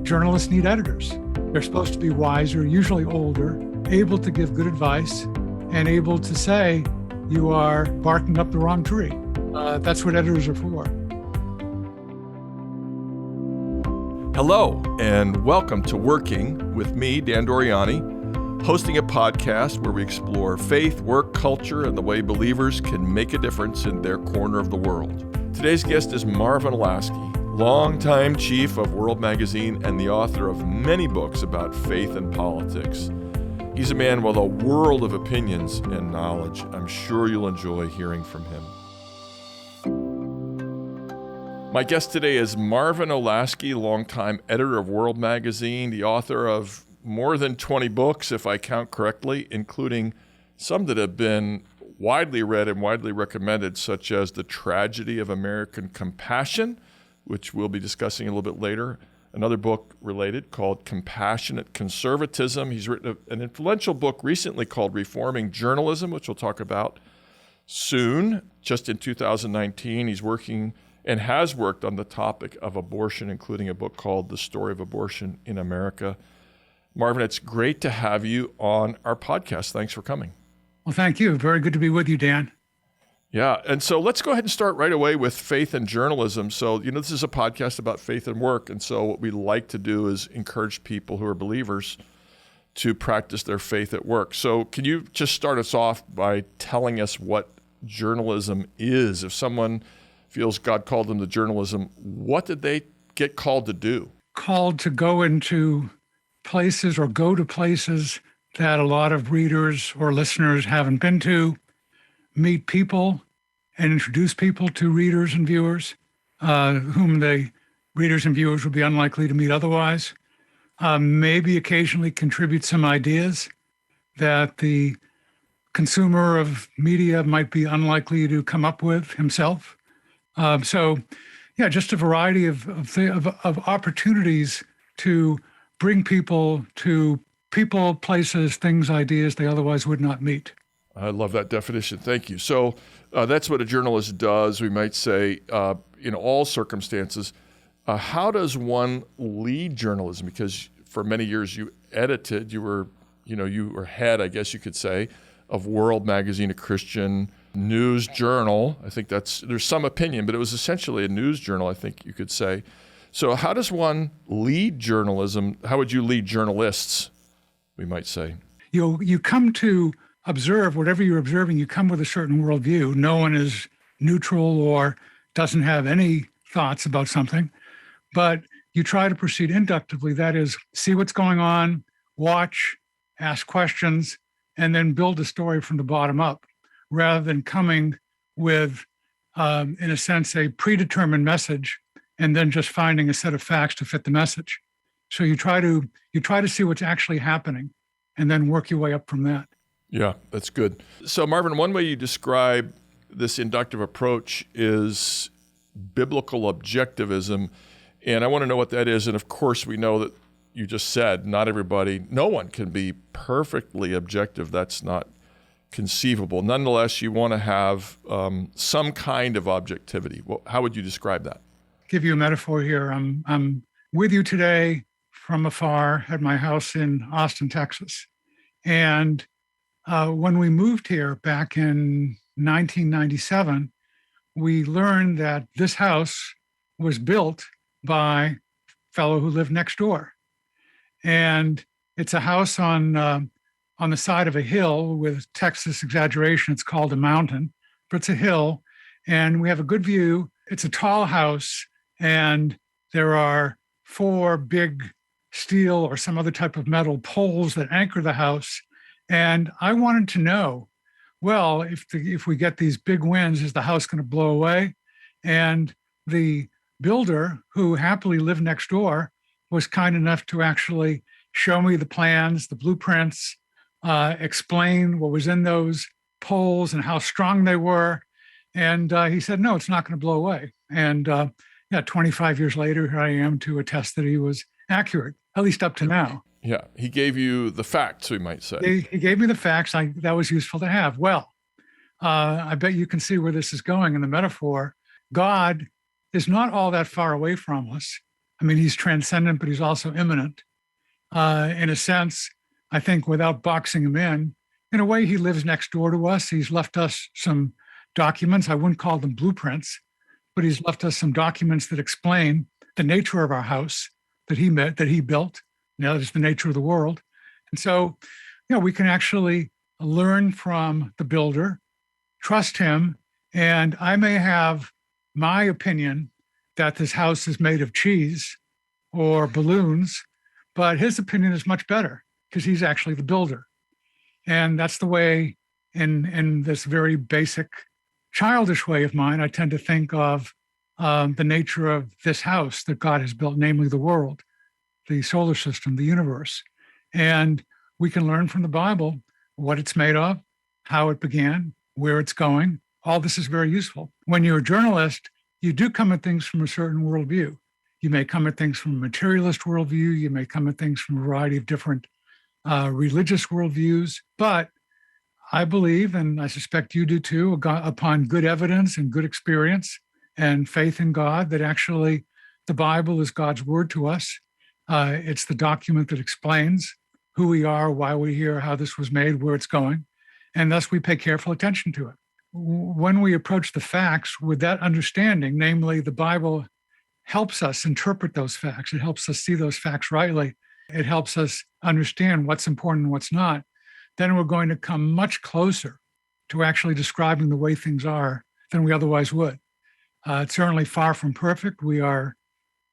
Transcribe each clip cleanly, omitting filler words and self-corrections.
journalists need editors. They're supposed to be wiser, usually older, able to give good advice, and able to say, you are barking up the wrong tree. That's what editors are for. Hello, and welcome to Working with me, Dan Doriani, hosting a podcast where we explore faith, work, culture, and the way believers can make a difference in their corner of the world. Today's guest is Marvin Olasky, longtime chief of World Magazine and the author of many books about faith and politics. He's a man with a world of opinions and knowledge. I'm sure you'll enjoy hearing from him. My guest today is Marvin Olasky, longtime editor of World Magazine, the author of more than 20 books, if I count correctly, including some that have been widely read and widely recommended, such as The Tragedy of American Compassion, which we'll be discussing a little bit later. Another book related called Compassionate Conservatism. He's written an influential book recently called Reforming Journalism, which we'll talk about soon. Just in 2019, he's working and has worked on the topic of abortion, including a book called The Story of Abortion in America. Marvin, it's great to have you on our podcast. Thanks for coming. Well, thank you. Very good to be with you, Dan. Yeah, and so let's go ahead and start right away with faith and journalism. So, this is a podcast about faith and work, and so what we like to do is encourage people who are believers to practice their faith at work. So can you just start us off by telling us what journalism is? If someone feels God called them to journalism, what did they get called to do? Called to go into places or go to places that a lot of readers or listeners haven't been to, meet people and introduce people to readers and viewers whom the readers and viewers would be unlikely to meet otherwise. Maybe occasionally contribute some ideas that the consumer of media might be unlikely to come up with himself. Just a variety of opportunities to bring people to people, places, things, ideas they otherwise would not meet. I love that definition. Thank you. So that's what a journalist does, we might say, in all circumstances. How does one lead journalism? Because for many years you edited, you were head, I guess you could say, of World Magazine, a Christian news journal. I think there's some opinion, but it was essentially a news journal, I think you could say. So how does one lead journalism? How would you lead journalists, we might say? You come to observe whatever you're observing, you come with a certain worldview. No one is neutral or doesn't have any thoughts about something, but you try to proceed inductively. That is, see what's going on, watch, ask questions, and then build a story from the bottom up, rather than coming with, in a sense, a predetermined message and then just finding a set of facts to fit the message. So you try to see what's actually happening and then work your way up from that. Yeah, that's good. So Marvin, one way you describe this inductive approach is biblical objectivism. And I want to know what that is. And of course, we know that you just said no one can be perfectly objective. That's not conceivable. Nonetheless, you want to have some kind of objectivity. Well, how would you describe that? Give you a metaphor here. I'm with you today from afar at my house in Austin, Texas. And when we moved here back in 1997, we learned that this house was built by a fellow who lived next door. And it's a house on the side of a hill with Texas exaggeration. It's called a mountain, but it's a hill. And we have a good view. It's a tall house. And there are 4 big steel or some other type of metal poles that anchor the house. And I wanted to know, well, if we get these big winds, is the house going to blow away? And the builder, who happily lived next door, was kind enough to actually show me the plans, the blueprints, explain what was in those poles and how strong they were. And he said, no, it's not going to blow away. And 25 years later, here I am to attest that he was accurate, at least up to now. Yeah, he gave you the facts, we might say. He gave me the facts. That was useful to have. Well, I bet you can see where this is going in the metaphor. God is not all that far away from us. I mean, he's transcendent, but he's also immanent. In a sense, I think without boxing him in a way, he lives next door to us. He's left us some documents. I wouldn't call them blueprints, but he's left us some documents that explain the nature of our house that he built. Now that is the nature of the world. And so, we can actually learn from the builder, trust him, and I may have my opinion that this house is made of cheese or balloons, but his opinion is much better because he's actually the builder. And that's the way, in this very basic, childish way of mine, I tend to think of the nature of this house that God has built, namely the world, the solar system, the universe. And we can learn from the Bible what it's made of, how it began, where it's going. All this is very useful. When you're a journalist, you do come at things from a certain worldview. You may come at things from a materialist worldview. You may come at things from a variety of different religious worldviews. But I believe, and I suspect you do too, upon good evidence and good experience and faith in God, that actually the Bible is God's word to us. It's the document that explains who we are, why we're here, how this was made, where it's going. And thus we pay careful attention to it. When we approach the facts with that understanding, namely the Bible helps us interpret those facts. It helps us see those facts rightly. It helps us understand what's important and what's not. Then we're going to come much closer to actually describing the way things are than we otherwise would. It's certainly far from perfect. We are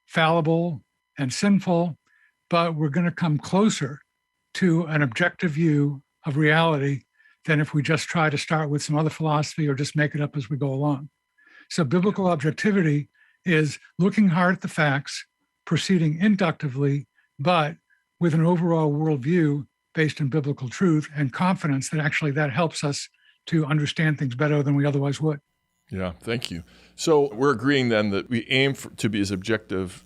fallible and sinful, but we're going to come closer to an objective view of reality than if we just try to start with some other philosophy or just make it up as we go along. So biblical objectivity is looking hard at the facts, proceeding inductively, but with an overall worldview based in biblical truth and confidence that actually that helps us to understand things better than we otherwise would. Yeah, thank you. So we're agreeing then that we aim to be as objective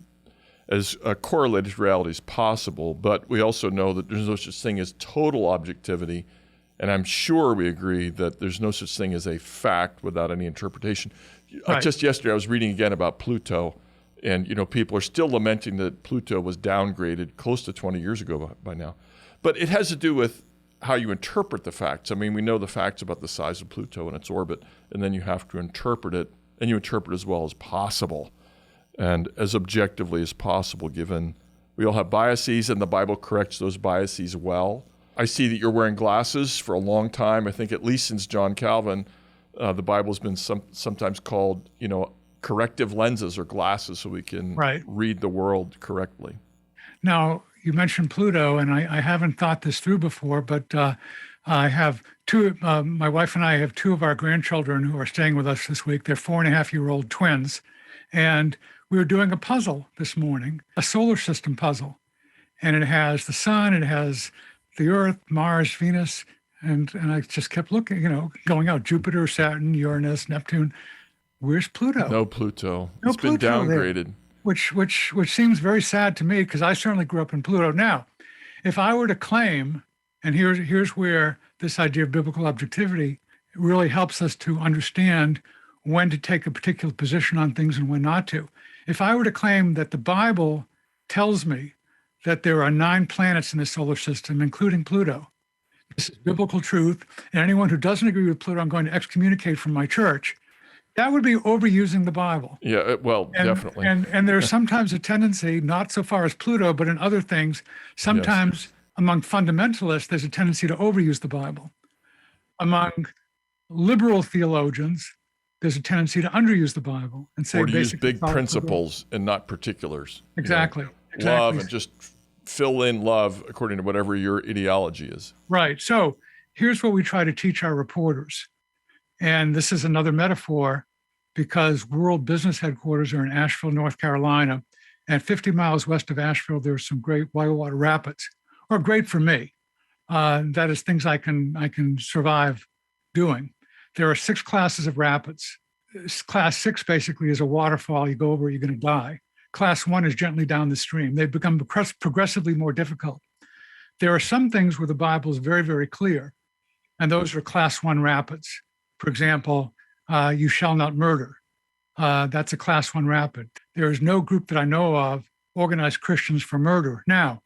as correlated to reality as possible, but we also know that there's no such thing as total objectivity, and I'm sure we agree that there's no such thing as a fact without any interpretation. Right. Just yesterday I was reading again about Pluto, and people are still lamenting that Pluto was downgraded close to 20 years ago by now. But it has to do with how you interpret the facts. I mean, we know the facts about the size of Pluto and its orbit, and then you have to interpret it, and you interpret as well as possible and as objectively as possible, given we all have biases, and the Bible corrects those biases well. I see that you're wearing glasses for a long time. I think at least since John Calvin, the Bible's been sometimes called, corrective lenses or glasses so we can read the world correctly. Now, you mentioned Pluto, and I haven't thought this through before, but I have my wife and I have two of our grandchildren who are staying with us this week. They're 4.5-year-old twins. And we were doing a puzzle this morning, a solar system puzzle. And it has the sun, it has the Earth, Mars, Venus, and I just kept looking, going out, Jupiter, Saturn, Uranus, Neptune. Where's Pluto? No Pluto. No It's been Pluto there. downgraded. Which seems very sad to me because I certainly grew up in Pluto. Now, if I were to claim, and here's where this idea of biblical objectivity really helps us to understand when to take a particular position on things and when not to. If I were to claim that the Bible tells me that there are 9 planets in the solar system, including Pluto, this is biblical truth, and anyone who doesn't agree with Pluto, I'm going to excommunicate from my church, that would be overusing the Bible. Yeah, well, definitely. And there's sometimes a tendency, not so far as Pluto, but in other things, sometimes among fundamentalists, there's a tendency to overuse the Bible. Among liberal theologians, there's a tendency to underuse the Bible and say or to use basically big principles and not particulars. Exactly. Love and just fill in love according to whatever your ideology is. Right. So here's what we try to teach our reporters. And this is another metaphor because World Business Headquarters are in Asheville, North Carolina. And 50 miles west of Asheville, there's some great whitewater rapids, or great for me. That is things I can survive doing. There are 6 classes of rapids. Class 6 basically is a waterfall. You go over, you're going to die. Class 1 is gently down the stream. They've become progressively more difficult. There are some things where the Bible is very, very clear, and those are class 1 rapids. For example, you shall not murder. That's a class 1 rapid. There is no group that I know of organize Christians for murder. Now,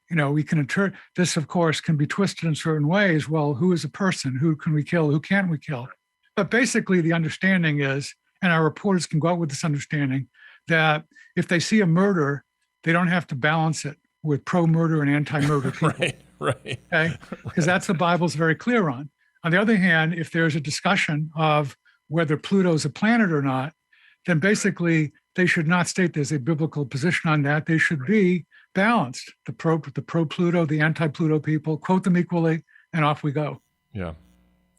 we can interpret this, of course, can be twisted in certain ways. Well, who is a person? Who can we kill? Who can't we kill? But basically, the understanding is, and our reporters can go out with this understanding, that if they see a murder, they don't have to balance it with pro-murder and anti-murder people. Right. Okay, because that's the Bible's very clear on. On the other hand, if there's a discussion of whether Pluto is a planet or not, then basically they should not state there's a biblical position on that. They should be balanced. The pro-Pluto, the anti-Pluto people, quote them equally, and off we go. Yeah,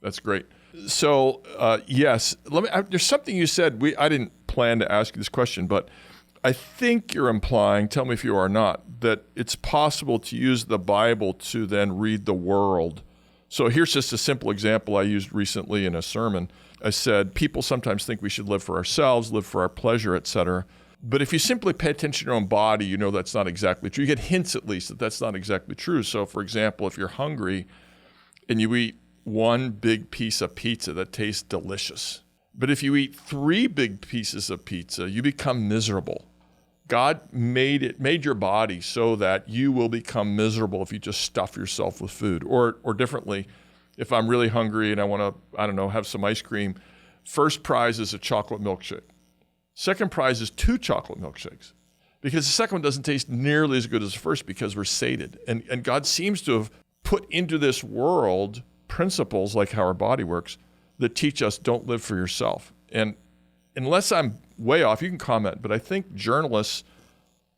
that's great. So yes, there's something you said. I didn't plan to ask you this question, but I think you're implying, tell me if you are not, that it's possible to use the Bible to then read the world. So here's just a simple example I used recently in a sermon. I said, people sometimes think we should live for ourselves, live for our pleasure, etc. But if you simply pay attention to your own body, that's not exactly true. You get hints at least that that's not exactly true. So for example, if you're hungry and you eat one big piece of pizza that tastes delicious, but if you eat 3 big pieces of pizza, you become miserable. God made your body so that you will become miserable if you just stuff yourself with food. Or differently, if I'm really hungry and I want to, have some ice cream, first prize is a chocolate milkshake. Second prize is 2 chocolate milkshakes, because the second one doesn't taste nearly as good as the first because we're sated. And God seems to have put into this world principles like how our body works that teach us don't live for yourself. And unless I'm way off, you can comment, but I think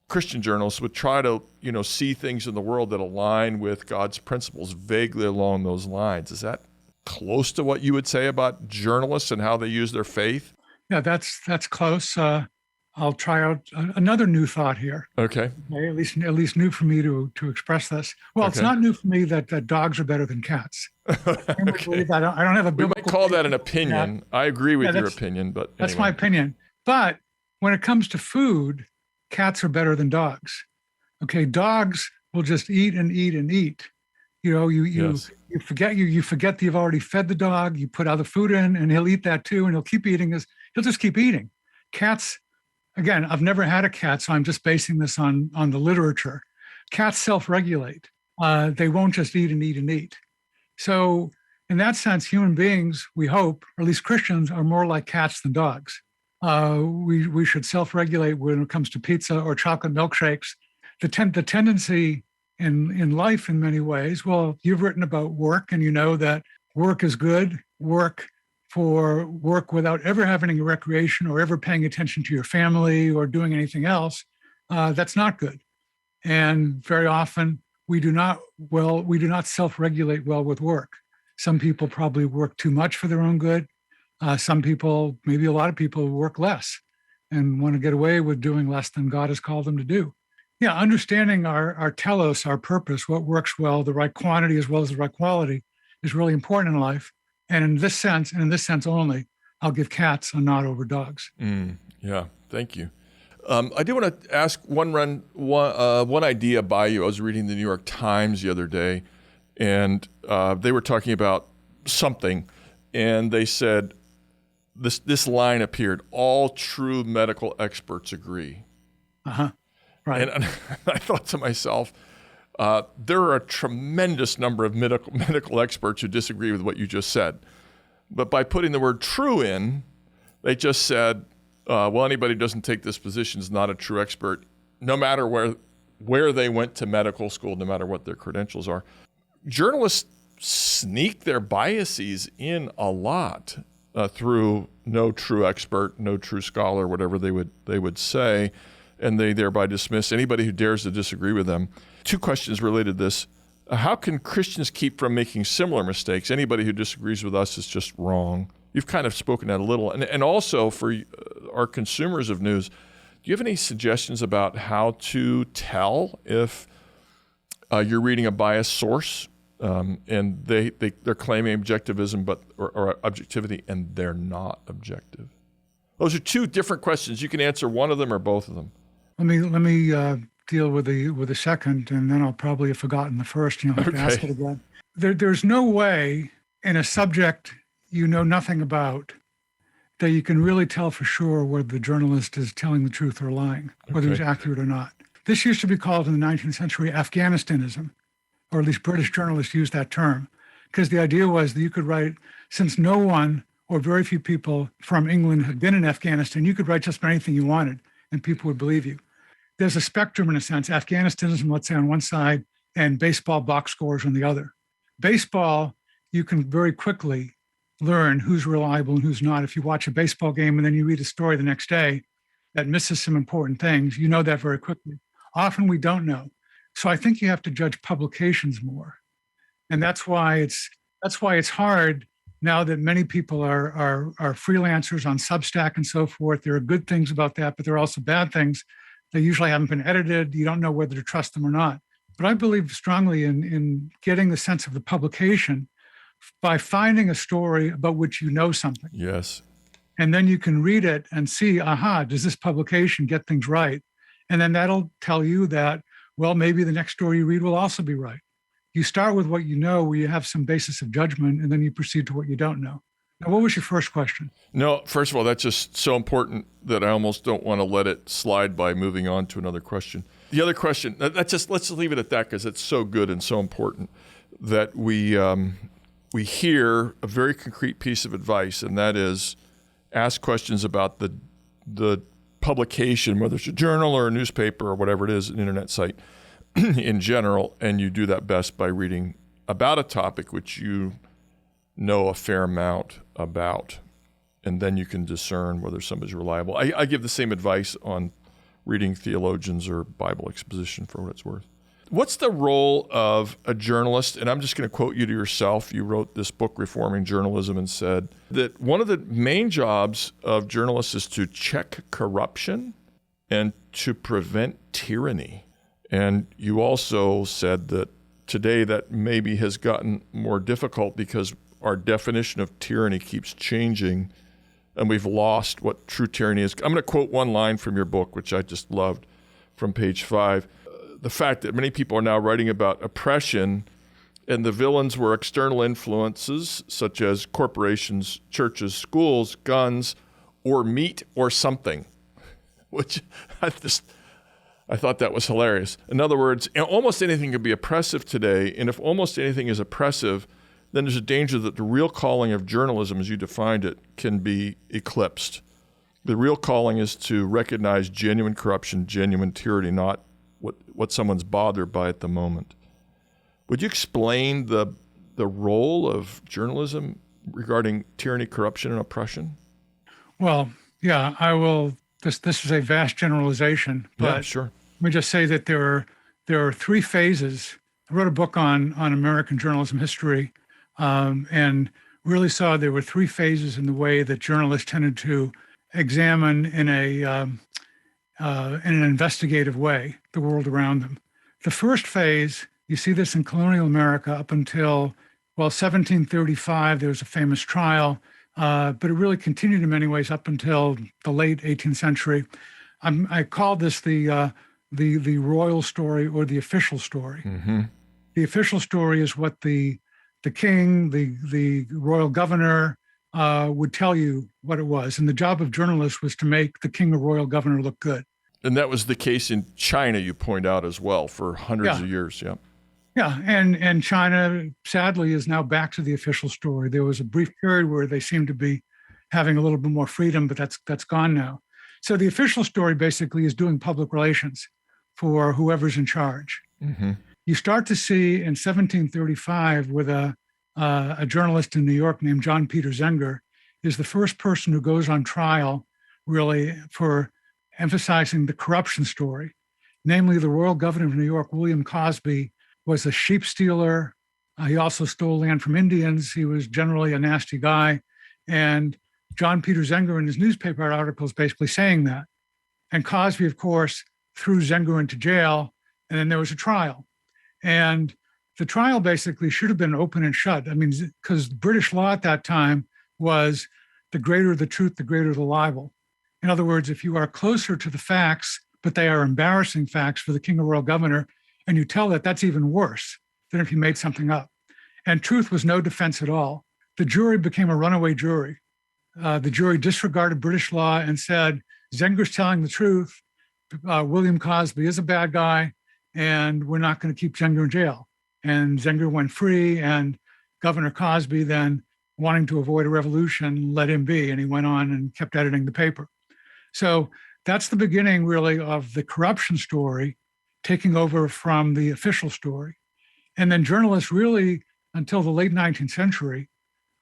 Christian journalists would try to, see things in the world that align with God's principles vaguely along those lines. Is that close to what you would say about journalists and how they use their faith? Yeah, that's close. I'll try out another new thought here. Okay. At least new for me to express this. Well, It's not new for me that dogs are better than cats. Okay. I don't have a biblical. We might call that an opinion. I agree with your opinion, but anyway. That's my opinion. But when it comes to food, cats are better than dogs. Okay, dogs will just eat and eat and eat. Yes. You forget that you've already fed the dog. You put other food in, and he'll eat that too, and he'll keep eating. He'll just keep eating. Cats. Again, I've never had a cat, so I'm just basing this on the literature. Cats self-regulate. They won't just eat and eat and eat. So in that sense, human beings, we hope, or at least Christians, are more like cats than dogs. We should self-regulate when it comes to pizza or chocolate milkshakes. The tendency in life in many ways, well, you've written about work, and you know that work is good. Work without ever having any recreation or ever paying attention to your family or doing anything else, that's not good. And very often we do not self-regulate well with work. Some people probably work too much for their own good. Some people, maybe a lot of people, work less and want to get away with doing less than God has called them to do. Yeah, understanding our telos, our purpose, what works well, the right quantity as well as the right quality, is really important in life. And in this sense, and in this sense only, I'll give cats a nod over dogs. Yeah, thank you. I do want to ask one idea by you. I was reading the New York Times the other day, and they were talking about something, and they said this line appeared: "All true medical experts agree." Right. And I thought to myself, there are a tremendous number of medical experts who disagree with what you just said. But by putting the word true in, they just said, anybody who doesn't take this position is not a true expert, no matter where they went to medical school, no matter what their credentials are. Journalists sneak their biases in a lot through no true expert, no true scholar, whatever they would say, and they thereby dismiss anybody who dares to disagree with them. 2 questions related to this. How can Christians keep from making similar mistakes? Anybody who disagrees with us is just wrong. You've kind of spoken that a little. And also for our consumers of news, do you have any suggestions about how to tell if you're reading a biased source and they're claiming objectivism or objectivity and they're not objective? Those are 2 different questions. You can answer one of them or both of them. Let me deal with the second, and then I'll probably have forgotten the first, and you'll have to ask it again. There's no way in a subject you know nothing about that you can really tell for sure whether the journalist is telling the truth or lying, whether he's accurate or not. This used to be called in the 19th century Afghanistanism, or at least British journalists used that term, because the idea was that you could write, since no one or very few people from England had been in Afghanistan, you could write just about anything you wanted and people would believe you. There's a spectrum in a sense, Afghanistanism, let's say on one side, and baseball box scores on the other. Baseball, you can very quickly learn who's reliable and who's not. If you watch a baseball game and then you read a story the next day that misses some important things, you know that very quickly. Often we don't know. So I think you have to judge publications more. And that's why it's hard now that many people are freelancers on Substack and so forth. There are good things about that, but there are also bad things. They usually haven't been edited. You don't know whether to trust them or not. But I believe strongly in getting the sense of the publication by finding a story about which you know something. Yes. And then you can read it and see, aha, does this publication get things right? And then that'll tell you that, well, maybe the next story you read will also be right. You start with what you know, where you have some basis of judgment, and then you proceed to what you don't know. Now, what was your first question? No, first of all, that's just so important that I almost don't want to let it slide by moving on to another question. The other question, let's leave it at that because it's so good and so important that we hear a very concrete piece of advice, and that is ask questions about the publication, whether it's a journal or a newspaper or whatever it is, an internet site in general, and you do that best by reading about a topic which you know a fair amount about, and then you can discern whether somebody's reliable. I give the same advice on reading theologians or Bible exposition for what it's worth. What's the role of a journalist? And I'm just going to quote you to yourself. You wrote this book, Reforming Journalism, and said that one of the main jobs of journalists is to check corruption and to prevent tyranny. And you also said that today that maybe has gotten more difficult because our definition of tyranny keeps changing and we've lost what true tyranny is. I'm going to quote one line from your book, which I just loved, from page 5. The fact that many people are now writing about oppression and the villains were external influences such as corporations, churches, schools, guns, or meat or something, which I thought that was hilarious. In other words, almost anything can be oppressive today, and if almost anything is oppressive, then there's a danger that the real calling of journalism, as you defined it, can be eclipsed. The real calling is to recognize genuine corruption, genuine tyranny, not what someone's bothered by at the moment. Would you explain the role of journalism regarding tyranny, corruption, and oppression? Well, yeah, I will. This is a vast generalization, but yeah, sure. Let me just say that there are three phases. I wrote a book on American journalism history, and really saw there were three phases in the way that journalists tended to examine in an investigative way the world around them. The first phase, you see this in colonial America up until, 1735, there was a famous trial, but it really continued in many ways up until the late 18th century. I call this the royal story or the official story. Mm-hmm. The official story is what the king, the royal governor would tell you what it was. And the job of journalists was to make the king or royal governor look good. And that was the case in China, you point out as well, for hundreds of years. Yeah. Yeah. And China, sadly, is now back to the official story. There was a brief period where they seemed to be having a little bit more freedom, but that's gone now. So the official story basically is doing public relations for whoever's in charge. Mm-hmm. You start to see in 1735 with a journalist in New York named John Peter Zenger is the first person who goes on trial really for emphasizing the corruption story. Namely, the royal governor of New York, William Cosby, was a sheep stealer. He also stole land from Indians. He was generally a nasty guy. And John Peter Zenger in his newspaper articles basically saying that. And Cosby, of course, threw Zenger into jail, and then there was a trial. And the trial basically should have been open and shut. I mean, because British law at that time was the greater the truth, the greater the libel. In other words, if you are closer to the facts, but they are embarrassing facts for the king or royal governor, and you tell that, that's even worse than if you made something up. And truth was no defense at all. The jury became a runaway jury. The jury disregarded British law and said, Zenger's telling the truth William Cosby is a bad guy, and we're not going to keep Zenger in jail. And Zenger went free, and Governor Cosby then, wanting to avoid a revolution, let him be, and he went on and kept editing the paper. So that's the beginning, really, of the corruption story taking over from the official story. And then journalists really, until the late 19th century,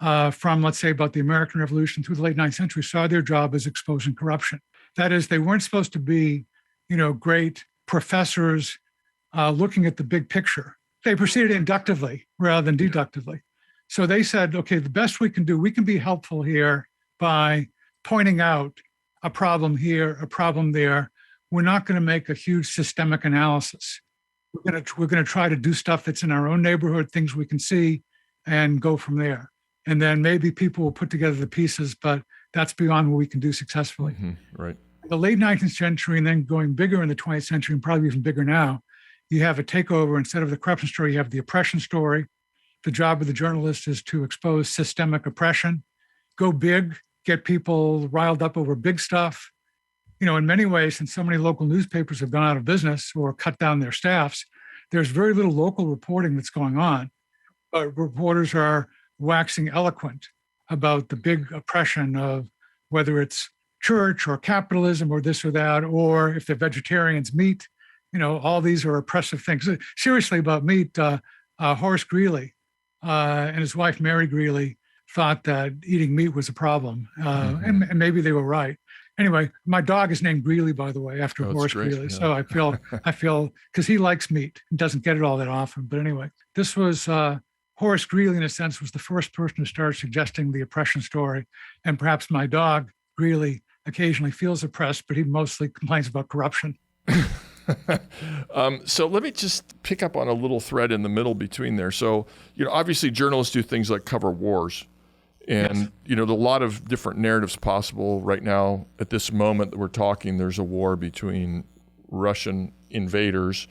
from, let's say, about the American Revolution through the late 19th century, saw their job as exposing corruption. That is, they weren't supposed to be, great professors looking at the big picture. They proceeded inductively rather than deductively. So they said, okay, the best we can do, we can be helpful here by pointing out a problem here, a problem there. We're not going to make a huge systemic analysis. We're going to try to do stuff that's in our own neighborhood, things we can see, and go from there. And then maybe people will put together the pieces, but that's beyond what we can do successfully. Mm-hmm. Right. The late 19th century, and then going bigger in the 20th century, and probably even bigger now, you have a takeover. Instead of the corruption story, you have the oppression story. The job of the journalist is to expose systemic oppression, go big, get people riled up over big stuff. In many ways, since so many local newspapers have gone out of business or cut down their staffs, there's very little local reporting that's going on. But reporters are waxing eloquent about the big oppression of whether it's church or capitalism or this or that, or if they're vegetarians, meat. All these are oppressive things. Seriously, about meat, Horace Greeley and his wife, Mary Greeley, thought that eating meat was a problem. And maybe they were right. Anyway, my dog is named Greeley, by the way, after Horace Greeley. Yeah. So I feel, because he likes meat and doesn't get it all that often. But anyway, this was Horace Greeley, in a sense, was the first person to start suggesting the oppression story. And perhaps my dog, Greeley, occasionally feels oppressed, but he mostly complains about corruption. So let me just pick up on a little thread in the middle between there. So, obviously journalists do things like cover wars. And, yes, there's a lot of different narratives possible right now. At this moment that we're talking, there's a war between Russian invaders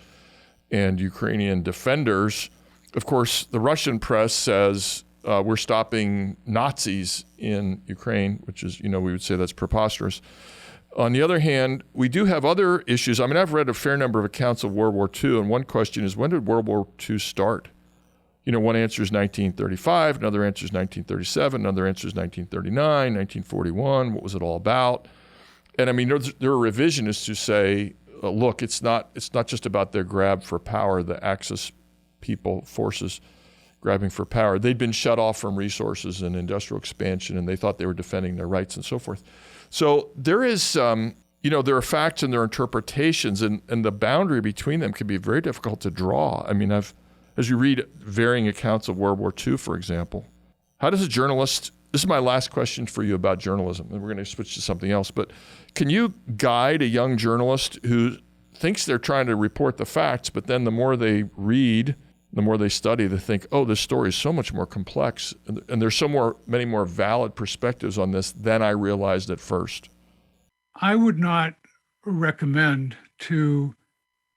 and Ukrainian defenders. Of course, the Russian press says we're stopping Nazis in Ukraine, which is, we would say that's preposterous. On the other hand, we do have other issues. I mean, I've read a fair number of accounts of World War II, and one question is, when did World War II start? One answer is 1935, another answer is 1937, another answer is 1939, 1941. What was it all about? And I mean, there are revisionists who say, look, it's not just about their grab for power, the Axis forces grabbing for power. They'd been shut off from resources and industrial expansion, and they thought they were defending their rights and so forth. So there is, there are facts and there are interpretations, and the boundary between them can be very difficult to draw. I mean, as you read varying accounts of World War II, for example, how does a journalist, this is my last question for you about journalism, and we're going to switch to something else, but can you guide a young journalist who thinks they're trying to report the facts, but then the more they read, the more they study, they think, oh, this story is so much more complex, and there's many more valid perspectives on this than I realized at first? I would not recommend to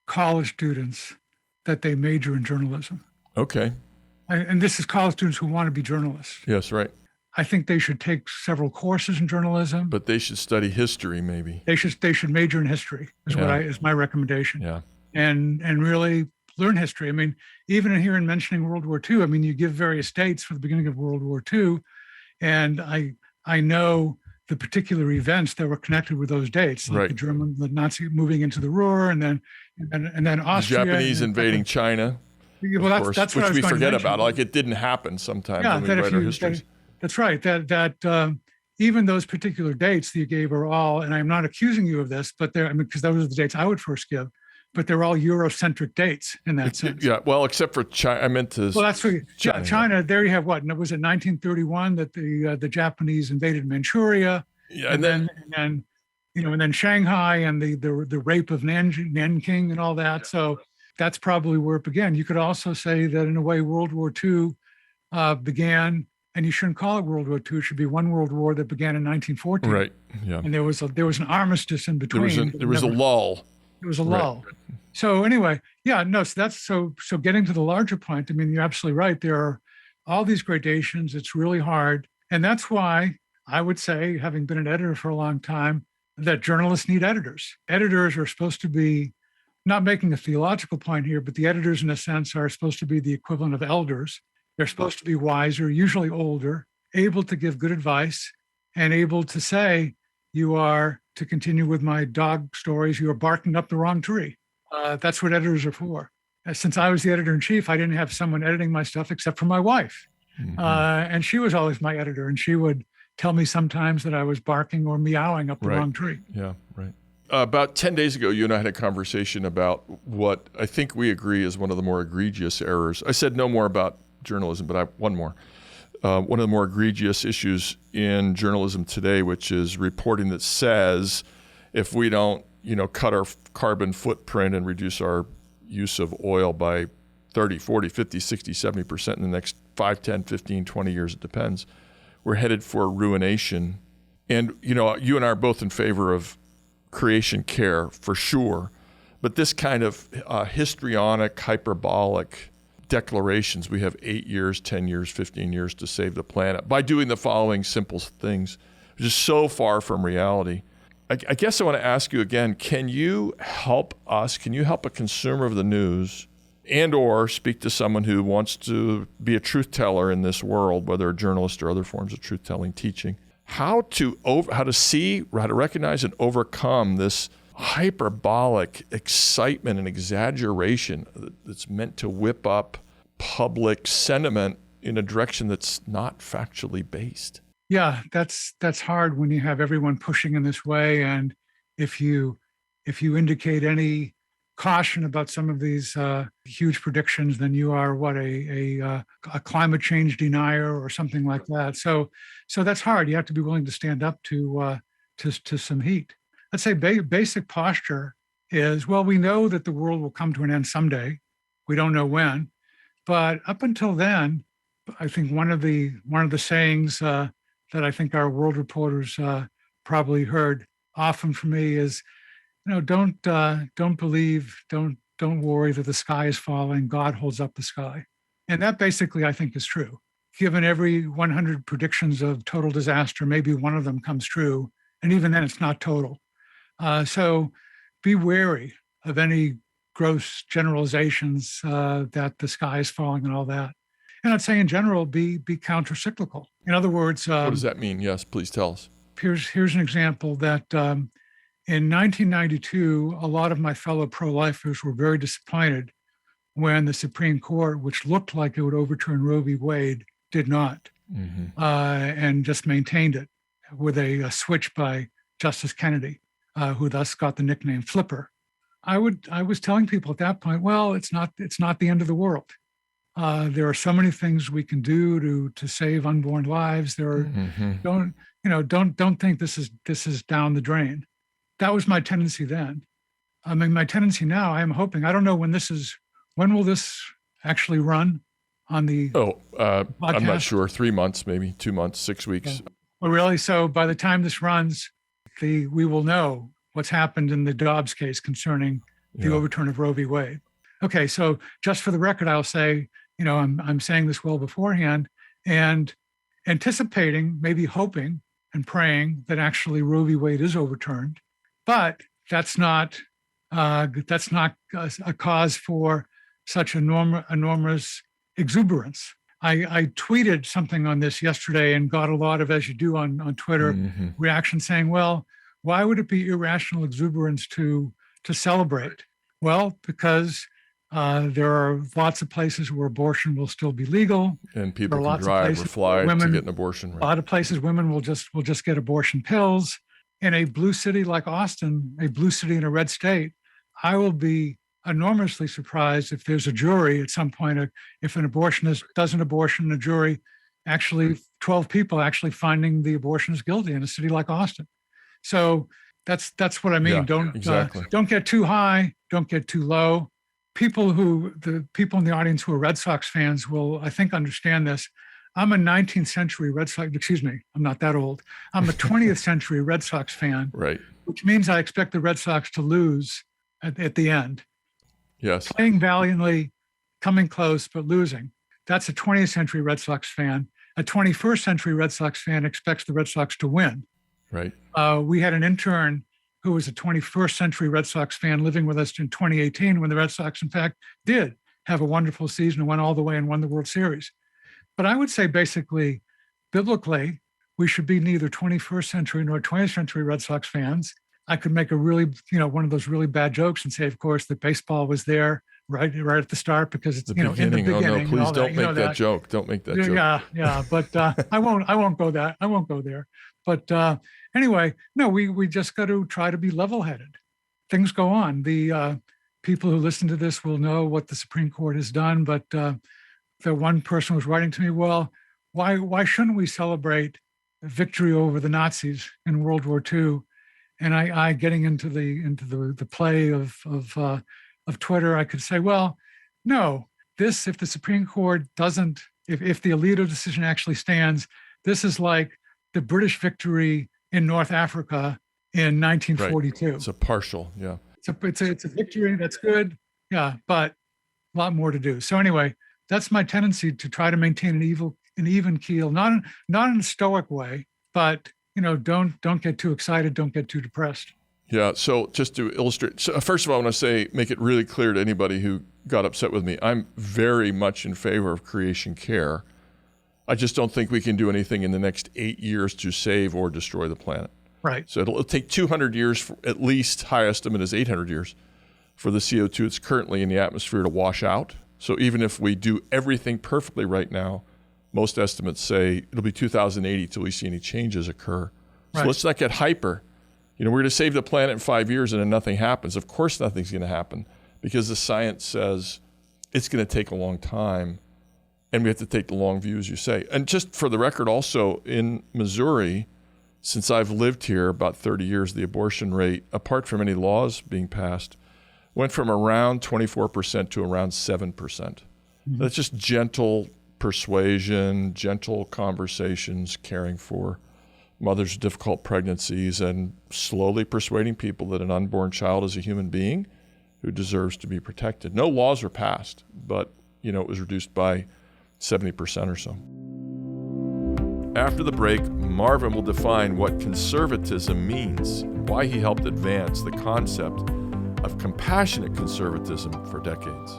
college students that they major in journalism. Okay. And this is college students who want to be journalists. Yes, right. I think they should take several courses in journalism. But they should study history, maybe. They should major in history, is my recommendation. Yeah. And really learn history. I mean, even in here in mentioning World War II, I mean, you give various dates for the beginning of World War II, and I know the particular events that were connected with those dates, like right. the Nazi moving into the Ruhr, and then Austria, the Japanese invading China. Well, that's what I was which we going forget to about. Like, it didn't happen sometimes when we that write our histories. That's right. That even those particular dates that you gave are all, and I'm not accusing you of this, but because those are the dates I would first give, but they're all Eurocentric dates in that sense. Yeah, well, except for China. I meant to. Well, that's for China. There you have what? And it was in 1931 that the Japanese invaded Manchuria. Yeah, and then Shanghai and the rape of Nanking and all that. So that's probably where it began. You could also say that in a way World War II began, and you shouldn't call it World War II. It should be one world war that began in 1914. Right. Yeah. And there was an armistice in between. There was a lull. It was a lull. Right. So anyway, so getting to the larger point, I mean, you're absolutely right. There are all these gradations. It's really hard. And that's why I would say, having been an editor for a long time, that journalists need editors. Editors are supposed to be, not making a theological point here, but the editors, in a sense, are supposed to be the equivalent of elders. They're supposed to be wiser, usually older, able to give good advice, and able to say, you are, to continue with my dog stories, you are barking up the wrong tree. That's what editors are for. Since I was the editor-in-chief, I didn't have someone editing my stuff except for my wife. And she was always my editor, and she would tell me sometimes that I was barking or meowing up the wrong tree. Yeah, right. About 10 days ago, you and I had a conversation about what I think we agree is one of the more egregious errors. I said no more about journalism, but one more. One of the more egregious issues in journalism today, which is reporting that says if we don't, cut our carbon footprint and reduce our use of oil by 30, 40, 50, 60, 70% in the next 5, 10, 15, 20 years, it depends, we're headed for ruination. And, you and I are both in favor of creation care for sure, but this kind of histrionic, hyperbolic declarations, we have 8 years, 10 years, 15 years to save the planet by doing the following simple things, which is so far from reality. I guess I want to ask you again, can you help us, can you help a consumer of the news and or speak to someone who wants to be a truth teller in this world, whether a journalist or other forms of truth-telling teaching, how to recognize and overcome this hyperbolic excitement and exaggeration that's meant to whip up public sentiment in a direction that's not factually based? Yeah, that's hard when you have everyone pushing in this way, and if you indicate any caution about some of these huge predictions, then you are a climate change denier or something like that. So that's hard. You have to be willing to stand up to some heat. Let's say basic posture is, well, we know that the world will come to an end someday. We don't know when, but up until then, I think one of the sayings that I think our world reporters probably heard often from me is, don't believe, don't worry that the sky is falling. God holds up the sky, and that basically I think is true. Given every 100 predictions of total disaster, maybe one of them comes true, and even then it's not total. So be wary of any gross generalizations that the sky is falling and all that. And I'd say in general, be counter-cyclical. In other words, what does that mean? Yes, please tell us. Here's an example that in 1992, a lot of my fellow pro-lifers were very disappointed when the Supreme Court, which looked like it would overturn Roe v. Wade, did not, and just maintained it with a switch by Justice Kennedy, who thus got the nickname Flipper. I was telling people at that point, well, it's not the end of the world. There are so many things we can do to save unborn lives. Don't think this is down the drain. That was my tendency then. I mean, my tendency now, I am hoping, I don't know when will this actually run on the podcast? I'm not sure, 3 months, maybe 2 months, 6 weeks. Yeah. Well, really? So by the time this runs, we will know what's happened in the Dobbs case concerning the overturn of Roe v. Wade. Okay, so just for the record, I'll say, I'm saying this well beforehand and anticipating, maybe hoping and praying that actually Roe v. Wade is overturned, but that's not a cause for such enormous exuberance. I tweeted something on this yesterday and got a lot of, as you do on Twitter, reaction saying, well, why would it be irrational exuberance to celebrate? Well, because there are lots of places where abortion will still be legal, and people can drive or fly to get an abortion. Right? A lot of places, women will just get abortion pills. In a blue city like Austin, a blue city in a red state, I will be enormously surprised if there's a jury at some point, if an abortionist does an abortion, a jury, actually 12 people actually finding the abortionist guilty in a city like Austin. So that's what I mean. Yeah, don't get too high, don't get too low. The people in the audience who are Red Sox fans will, I think, understand this. I'm a 19th century Red Sox, I'm not that old. I'm a 20th century Red Sox fan, right? Which means I expect the Red Sox to lose at the end. Yes. Playing valiantly, coming close, but losing. That's a 20th century Red Sox fan. A 21st century Red Sox fan expects the Red Sox to win. Right. We had an intern who was a 21st century Red Sox fan living with us in 2018 when the Red Sox, in fact, did have a wonderful season and went all the way and won the World Series. But I would say basically, biblically, we should be neither 21st century nor 20th century Red Sox fans. I could make a really, one of those really bad jokes and say, of course, that baseball was there right at the start because it's, The in the beginning. beginning. Oh no, please and don't make that joke. Don't make that joke. Yeah. But I won't go that. I won't go there. But anyway, no, we just got to try to be level-headed. Things go on. The people who listen to this will know what the Supreme Court has done. But the one person was writing to me, well, why shouldn't we celebrate victory over the Nazis in World War II? And I getting into the play of Twitter, I could say, well, no, if the Supreme Court doesn't, if the Alito decision actually stands, this is like the British victory in North Africa in 1942. Right. It's a partial, yeah. It's a victory, that's good, yeah, but a lot more to do. So anyway, that's my tendency to try to maintain an even keel, not in a stoic way, but don't get too excited, don't get too depressed. Yeah. So just to illustrate, first of all, I want to say, make it really clear to anybody who got upset with me, I'm very much in favor of creation care. I just don't think we can do anything in the next 8 years to save or destroy the planet. Right. So it'll take 200 years, at least high estimate is 800 years, for the CO2 that's currently in the atmosphere to wash out. So even if we do everything perfectly right now, most estimates say it'll be 2080 till we see any changes occur. So Right. let's not get hyper. We're going to save the planet in 5 years and then nothing happens. Of course nothing's going to happen because the science says it's going to take a long time and we have to take the long view, as you say. And just for the record also, in Missouri, since I've lived here about 30 years, the abortion rate, apart from any laws being passed, went from around 24% to around 7%. Mm-hmm. That's just gentle persuasion, gentle conversations, caring for mothers with difficult pregnancies, and slowly persuading people that an unborn child is a human being who deserves to be protected. No laws were passed, but it was reduced by 70% or so. After the break, Marvin will define what conservatism means and why he helped advance the concept of compassionate conservatism for decades.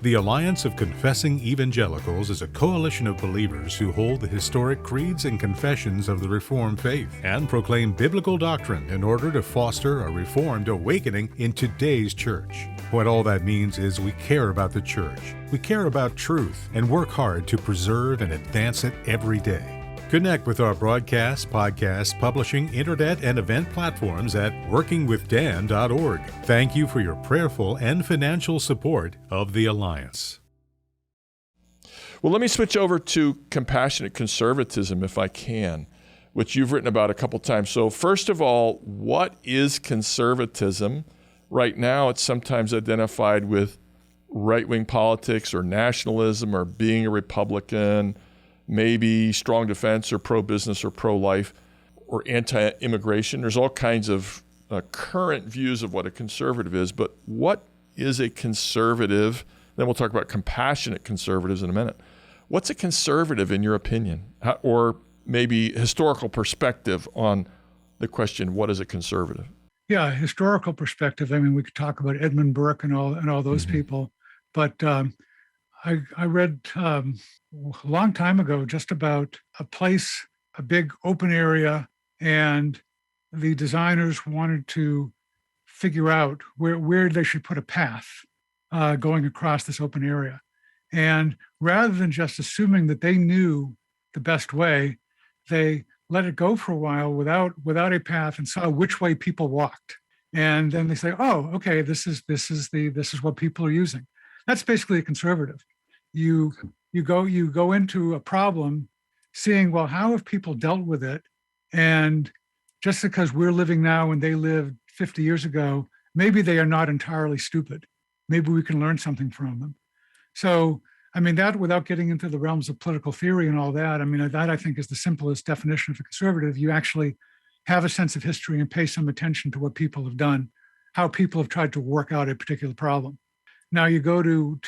The Alliance of Confessing Evangelicals is a coalition of believers who hold the historic creeds and confessions of the Reformed faith and proclaim biblical doctrine in order to foster a Reformed awakening in today's church. What all that means is we care about the church, we care about truth, and work hard to preserve and advance it every day. Connect with our broadcast, podcast, publishing, internet, and event platforms at workingwithdan.org. Thank you for your prayerful and financial support of the Alliance. Well, let me switch over to compassionate conservatism, if I can, which you've written about a couple times. So first of all, what is conservatism? Right now, it's sometimes identified with right-wing politics or nationalism or being a Republican, maybe strong defense or pro-business or pro-life or anti-immigration. There's all kinds of current views of what a conservative is, but what is a conservative? Then we'll talk about compassionate conservatives in a minute. What's a conservative in your opinion? Or maybe historical perspective on the question, what is a conservative? Yeah, historical perspective. I mean, we could talk about Edmund Burke and all those people, but I read a long time ago just about a place, a big open area, and the designers wanted to figure out where they should put a path going across this open area. And rather than just assuming that they knew the best way, they let it go for a while without a path and saw which way people walked. And then they say, oh, okay, this is what people are using. That's basically a conservative. You go into a problem seeing, well, how have people dealt with it? And just because we're living now and they lived 50 years ago, maybe they are not entirely stupid. Maybe we can learn something from them. So, I mean, that without getting into the realms of political theory and all that, I mean, that I think is the simplest definition of a conservative. You actually have a sense of history and pay some attention to what people have done, how people have tried to work out a particular problem. Now you go to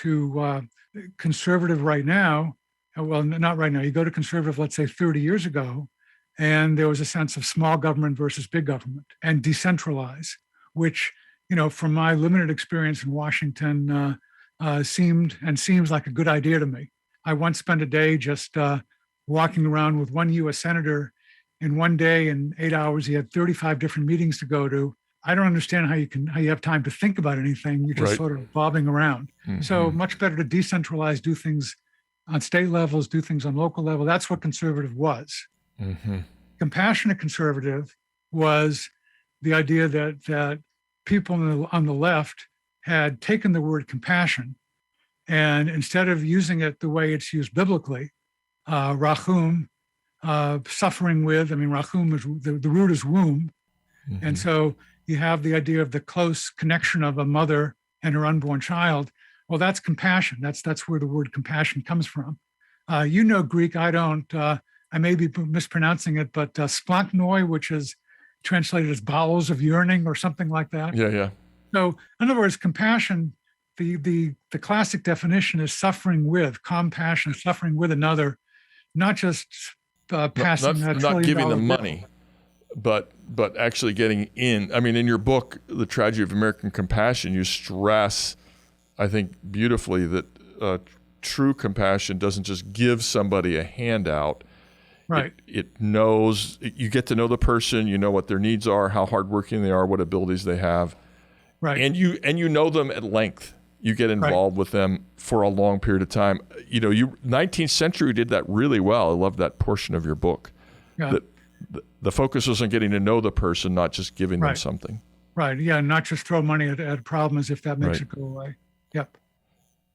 conservative right now, well, not right now. You go to conservative, let's say 30 years ago, and there was a sense of small government versus big government and decentralize, which, from my limited experience in Washington, seems like a good idea to me. I once spent a day just walking around with one U.S. senator. In one day, in 8 hours, he had 35 different meetings to go to. I don't understand how you have time to think about anything. You're just Right. sort of bobbing around. So much better to decentralize, do things on state levels, do things on local level. That's what conservative was. Compassionate conservative was the idea that people on the left had taken the word compassion, and instead of using it the way it's used biblically, rachum, suffering with, rachum is the root is womb. And so you have the idea of the close connection of a mother and her unborn child. Well, that's compassion. That's where the word compassion comes from. Greek, I don't. I may be mispronouncing it, but splanchnoi, which is translated as bowels of yearning or something like that. Yeah. So, in other words, compassion, the classic definition is suffering with, compassion, suffering with another, not just passing. Not giving them money, but actually getting in. In your book, The Tragedy of American Compassion, you stress, I think beautifully, that true compassion doesn't just give somebody a handout. Right. It knows, you get to know the person, you know what their needs are, how hardworking they are, what abilities they have. Right. And you know them at length. You get involved with them for a long period of time. 19th century did that really well. I love that portion of your book. Yeah. The focus was on getting to know the person, not just giving them something. Right. Yeah. Not just throw money at a problem as if that makes it go away. Yep.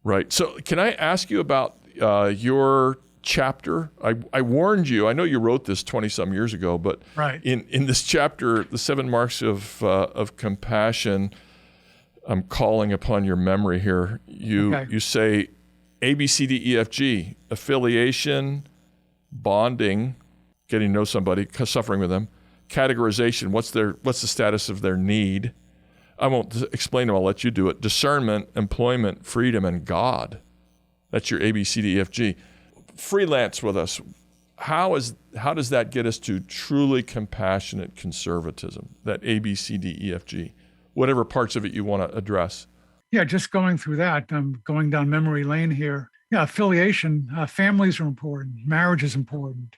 Right. So can I ask you about your chapter? I warned you. I know you wrote this 20-some years ago, but in this chapter, The 7 Marks of Compassion, I'm calling upon your memory here. You say A, B, C, D, E, F, G, affiliation, bonding, getting to know somebody, suffering with them, categorization, what's the status of their need. I won't explain them, I'll let you do it. Discernment, employment, freedom, and God. That's your A, B, C, D, E, F, G. Freelance with us. How does that get us to truly compassionate conservatism? That A, B, C, D, E, F, G. Whatever parts of it you want to address. Yeah, just going through that. I'm going down memory lane here. Yeah, affiliation. Families are important. Marriage is important,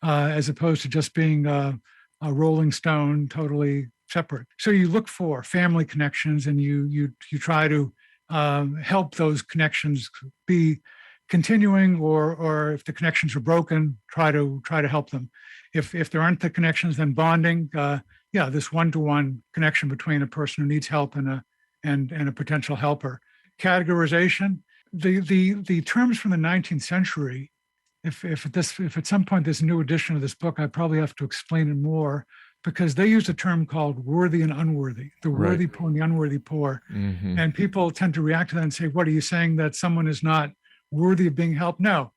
as opposed to just being a rolling stone, totally separate. So you look for family connections, and you try to help those connections be continuing, or if the connections are broken, try to help them. If there aren't the connections, then bonding. This one-to-one connection between a person who needs help and a potential helper. Categorization. The terms from the 19th century. If at some point there's a new edition of this book, I probably have to explain it more, because they use a term called worthy and unworthy, the worthy poor and the unworthy poor. And people tend to react to that and say, what are you saying, that someone is not worthy of being helped? No,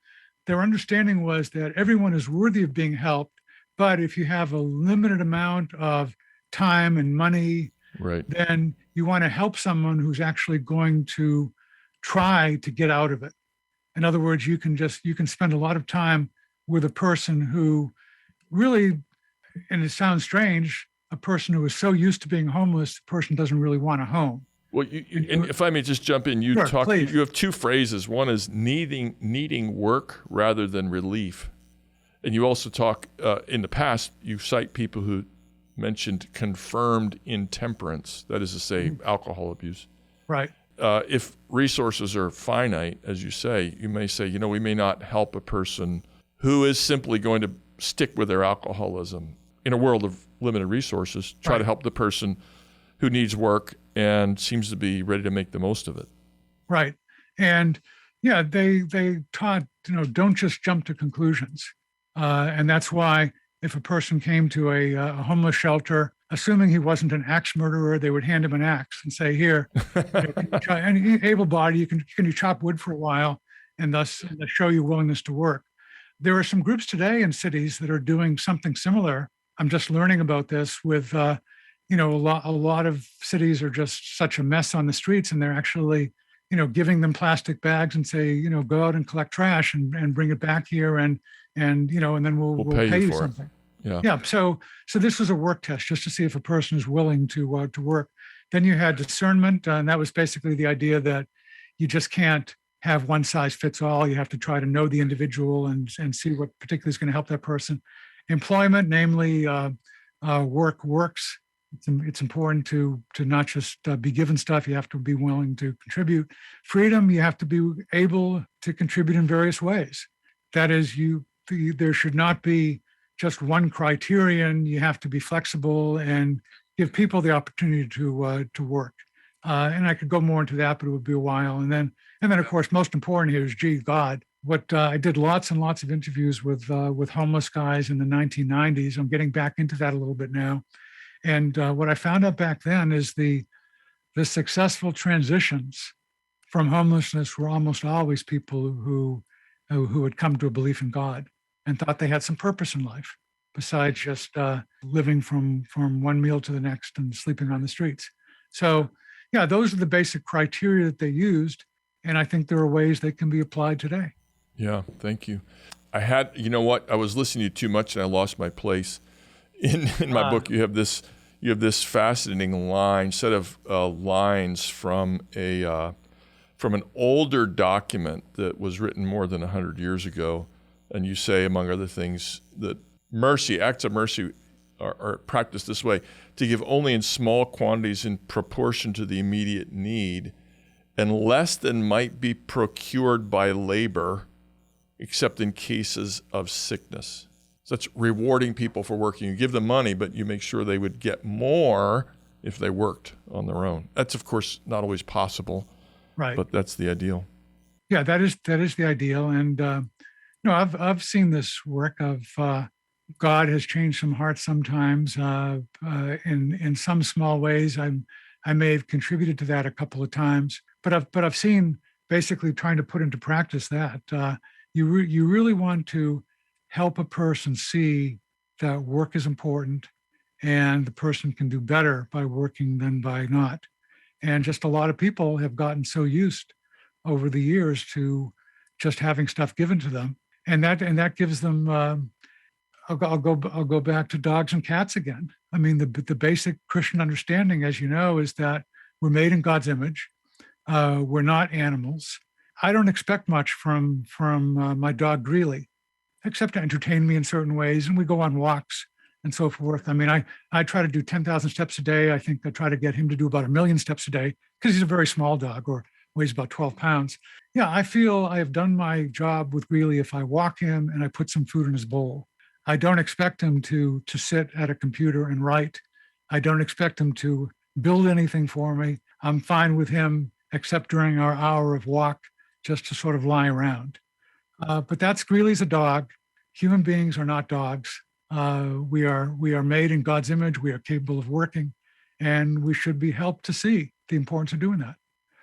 their understanding was that everyone is worthy of being helped, but if you have a limited amount of time and money, then you want to help someone who's actually going to try to get out of it. In other words, you can spend a lot of time with a person who really, and it sounds strange, a person who is so used to being homeless, the person doesn't really want a home. Well, and if I may just jump in, you have two phrases. One is needing work rather than relief. And you also talk, in the past, you cite people who mentioned confirmed intemperance, that is to say, alcohol abuse. Right. If resources are finite, as you say, you may say, we may not help a person who is simply going to stick with their alcoholism. In a world of limited resources, try to help the person who needs work and seems to be ready to make the most of it. Right. And they taught, don't just jump to conclusions. And that's why if a person came to a homeless shelter, assuming he wasn't an axe murderer, they would hand him an axe and say, here, any able-bodied, can you chop wood for a while, and thus show your willingness to work. There are some groups today in cities that are doing something similar. I'm just learning about this with, a lot of cities are just such a mess on the streets, and they're actually giving them plastic bags and say, go out and collect trash and bring it back here and then we'll pay you for something. it. Yeah. Yeah. So this was a work test just to see if a person is willing to work. Then you had discernment, and that was basically the idea that you just can't have one size fits all. You have to try to know the individual and see what particularly is going to help that person. Employment, namely work works. It's important to not just be given stuff. You have to be willing to contribute. Freedom, you have to be able to contribute in various ways. That is, there should not be just one criterion. You have to be flexible and give people the opportunity to work. And I could go more into that, but it would be a while. And then of course, most important here is God. What I did lots and lots of interviews with homeless guys in the 1990s. I'm getting back into that a little bit now. And what I found out back then is the successful transitions from homelessness were almost always people who had come to a belief in God and thought they had some purpose in life besides just living from one meal to the next and sleeping on the streets. So, yeah, those are the basic criteria that they used. And I think there are ways they can be applied today. Yeah, thank you. You know what? I was listening to you too much and I lost my place. In my book, you have this fascinating set of lines from an older document that was written more than 100 years ago. And you say, among other things, that acts of mercy are practiced this way: to give only in small quantities in proportion to the immediate need, and less than might be procured by labor, except in cases of sickness. So that's rewarding people for working. You give them money, but you make sure they would get more if they worked on their own. That's, of course, not always possible, right? But that's the ideal. Yeah, that is the ideal. And I've seen this work of God has changed some hearts sometimes in some small ways. I may have contributed to that a couple of times, but I've seen basically trying to put into practice that you really want to help a person see that work is important and the person can do better by working than by not. And just a lot of people have gotten so used over the years to just having stuff given to them, and that gives them. I'll go back to dogs and cats again. I mean, the basic Christian understanding, as you know, is that we're made in God's image. We're not animals. I don't expect much from my dog Greeley, except to entertain me in certain ways, and we go on walks and so forth. I mean, I try to do 10,000 steps a day. I think I try to get him to do about 1 million steps a day because he's a very small dog, or weighs about 12 pounds. Yeah, I feel I have done my job with Greeley if I walk him and I put some food in his bowl. I don't expect him to sit at a computer and write. I don't expect him to build anything for me. I'm fine with him, except during our hour of walk, just to sort of lie around. But that's Greeley's a dog. Human beings are not dogs. We are made in God's image. We are capable of working, and we should be helped to see the importance of doing that.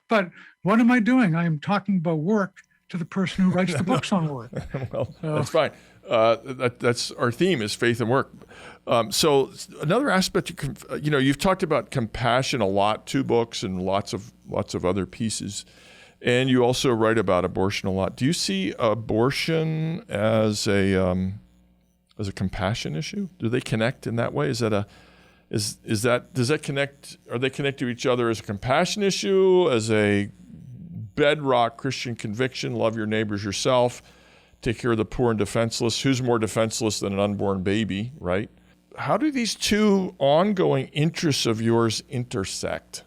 But what am I doing? I am talking about work to the person who writes the books on work. Well, that's fine. That's our theme is faith and work. So another aspect, you've talked about compassion a lot, 2 books and lots of other pieces, and you also write about abortion a lot. Do you see abortion as a compassion issue? Do they connect in that way? Does that connect? Are they connected to each other as a compassion issue, as a bedrock Christian conviction? Love your neighbors yourself. Take care of the poor and defenseless. Who's more defenseless than an unborn baby, right? How do these 2 ongoing interests of yours intersect?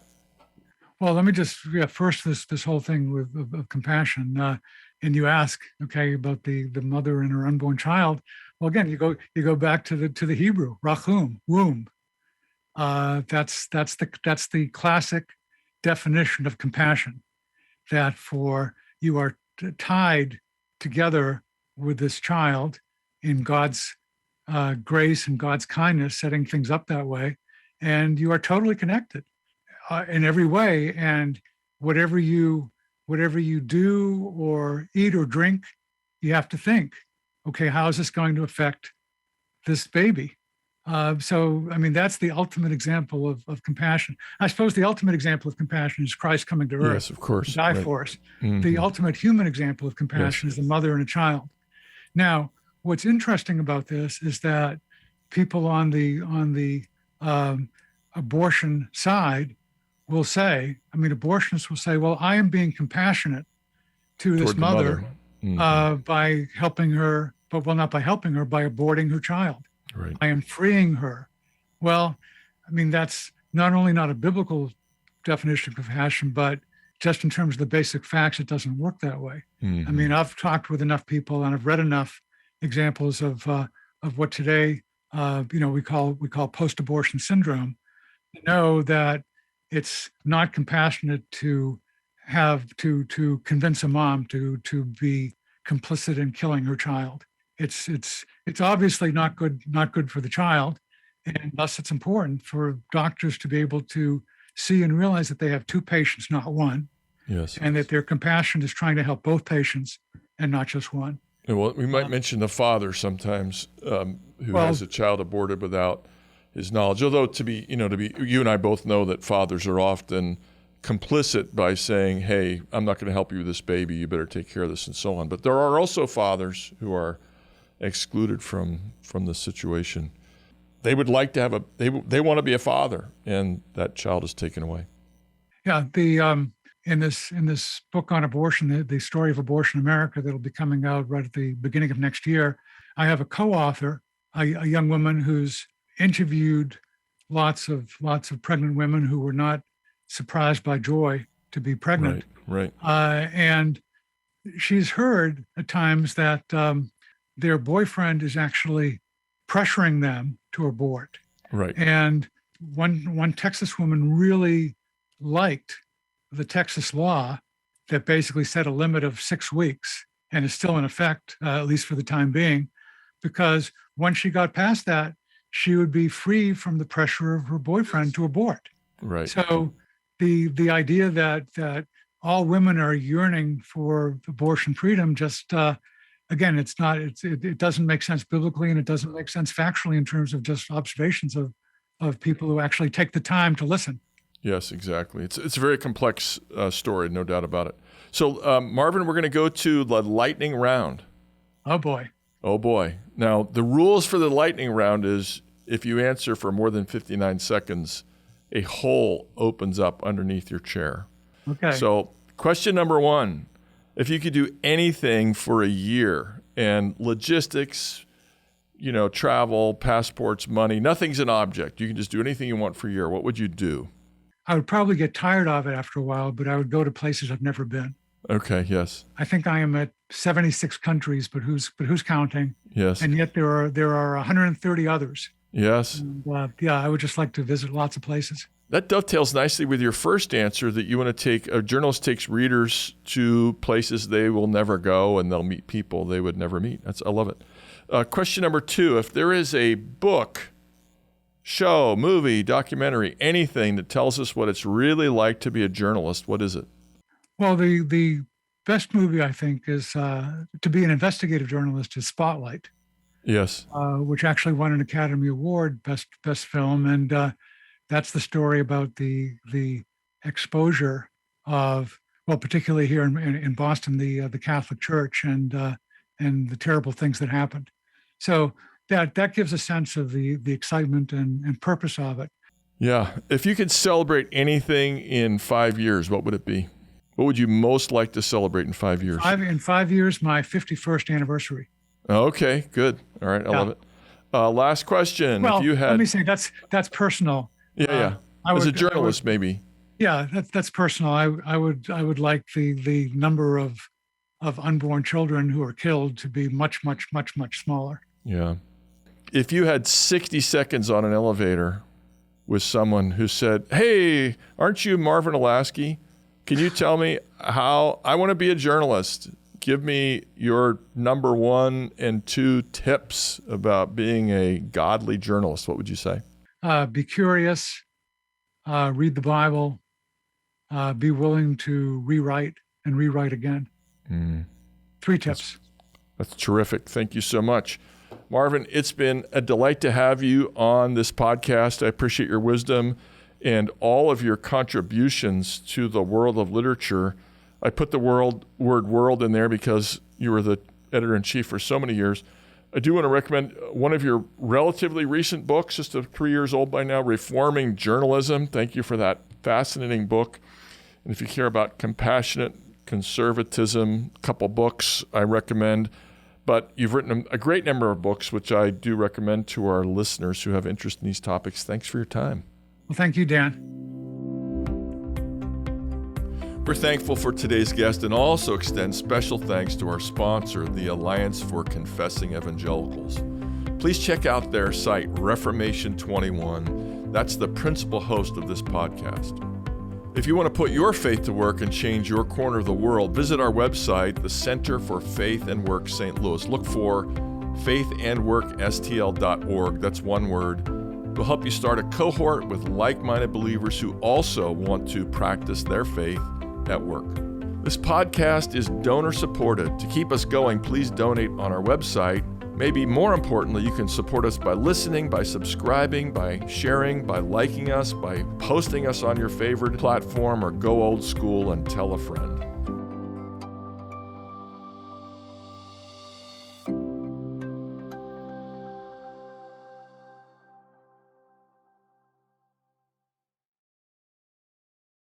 Well, let me just first this whole thing of compassion. And you ask, okay, about the mother and her unborn child. Well, again, you go back to the Hebrew rachum, womb. That's the classic definition of compassion. That for you are tied together with this child in God's grace and God's kindness, setting things up that way, and you are totally connected in every way. And whatever you do or eat or drink, you have to think, okay, how is this going to affect this baby? So, I mean, that's the ultimate example of compassion. I suppose the ultimate example of compassion is Christ coming to earth. Yes, of course. To die Right. for us. The ultimate human example of compassion is a mother and a child. Now, what's interesting about this is that people on the abortion side will say, I mean, abortionists will say, well, I am being compassionate to this Toward the mother mother. by helping her, but well, not by helping her, by aborting her child. Right. I am freeing her. Well, I mean, that's not only not a biblical definition of compassion, but just in terms of the basic facts, it doesn't work that way. I mean, I've talked with enough people and I've read enough examples of what today, we call post-abortion syndrome, to know that it's not compassionate to convince a mom to be complicit in killing her child. It's obviously not good for the child, and thus it's important for doctors to be able to see and realize that they have two patients, not one. Yes. And that their compassion is trying to help both patients and not just one. Well, we might mention the father sometimes who has a child aborted without his knowledge. Although you and I both know that fathers are often complicit by saying, "Hey, I'm not going to help you with this baby. You better take care of this," and so on. But there are also fathers who are excluded from the situation. They would like to have they want to be a father, and that child is taken away. Yeah, in this book on abortion, the story of Abortion America, that'll be coming out right at the beginning of next year, I have a co-author, a young woman who's interviewed lots of pregnant women who were not surprised by joy to be pregnant. Right. And she's heard at times that their boyfriend is actually pressuring them to abort. Right. And one Texas woman really liked the Texas law that basically set a limit of 6 weeks and is still in effect, at least for the time being, because once she got past that, she would be free from the pressure of her boyfriend to abort. Right. So the idea that all women are yearning for abortion freedom just again, it doesn't make sense biblically, and it doesn't make sense factually in terms of just observations of people who actually take the time to listen. Yes, exactly. It's a very complex story, no doubt about it. So, Marvin, we're going to go to the lightning round. Oh, boy. Oh, boy. Now, the rules for the lightning round is if you answer for more than 59 seconds, a hole opens up underneath your chair. Okay. So, question number 1, if you could do anything for a year, and logistics, travel, passports, money, nothing's an object. You can just do anything you want for a year. What would you do? I would probably get tired of it after a while, but I would go to places I've never been. Okay, yes. I think I am at 76 countries, but who's counting? Yes. And yet there are 130 others. Yes. And, I would just like to visit lots of places. That dovetails nicely with your first answer that you want to take. A journalist takes readers to places they will never go, and they'll meet people they would never meet. I love it. Question number 2, if there is a book, show, movie, documentary, anything that tells us what it's really like to be a journalist, what is it? Well, the best movie, I think, is to be an investigative journalist is Spotlight. Yes. Which actually won an Academy Award, best film, and that's the story about the exposure of, well, particularly here in Boston, the Catholic Church and the terrible things that happened. So that gives a sense of the excitement and purpose of it. Yeah. If you could celebrate anything in 5 years, what would it be? What would you most like to celebrate in 5 years? In 5 years, my 51st anniversary. Okay, good. All right, I love it. Last question. Well, if you had, let me say that's personal. Yeah. As a journalist, maybe. Yeah, that's personal. I would like the number of unborn children who are killed to be much smaller. Yeah. If you had 60 seconds on an elevator with someone who said, "Hey, aren't you Marvin Olasky? Can you tell me how I want to be a journalist? Give me your number 1 and 2 tips about being a godly journalist." What would you say? Be curious, read the Bible, be willing to rewrite and rewrite again. 3 tips. That's terrific. Thank you so much. Marvin, it's been a delight to have you on this podcast. I appreciate your wisdom and all of your contributions to the world of literature. I put the word world in there because you were the editor-in-chief for so many years. I do want to recommend one of your relatively recent books, just 3 years old by now, Reforming Journalism. Thank you for that fascinating book. And if you care about compassionate conservatism, a couple books I recommend. But you've written a great number of books, which I do recommend to our listeners who have interest in these topics. Thanks for your time. Well, thank you, Dan. We're thankful for today's guest and also extend special thanks to our sponsor, the Alliance for Confessing Evangelicals. Please check out their site, Reformation 21. That's the principal host of this podcast. If you want to put your faith to work and change your corner of the world, visit our website, the Center for Faith and Work St. Louis. Look for faithandworkstl.org. That's one word. We'll help you start a cohort with like-minded believers who also want to practice their faith at work. This podcast is donor-supported. To keep us going, please donate on our website. Maybe more importantly, you can support us by listening, by subscribing, by sharing, by liking us, by posting us on your favorite platform, or go old school and tell a friend.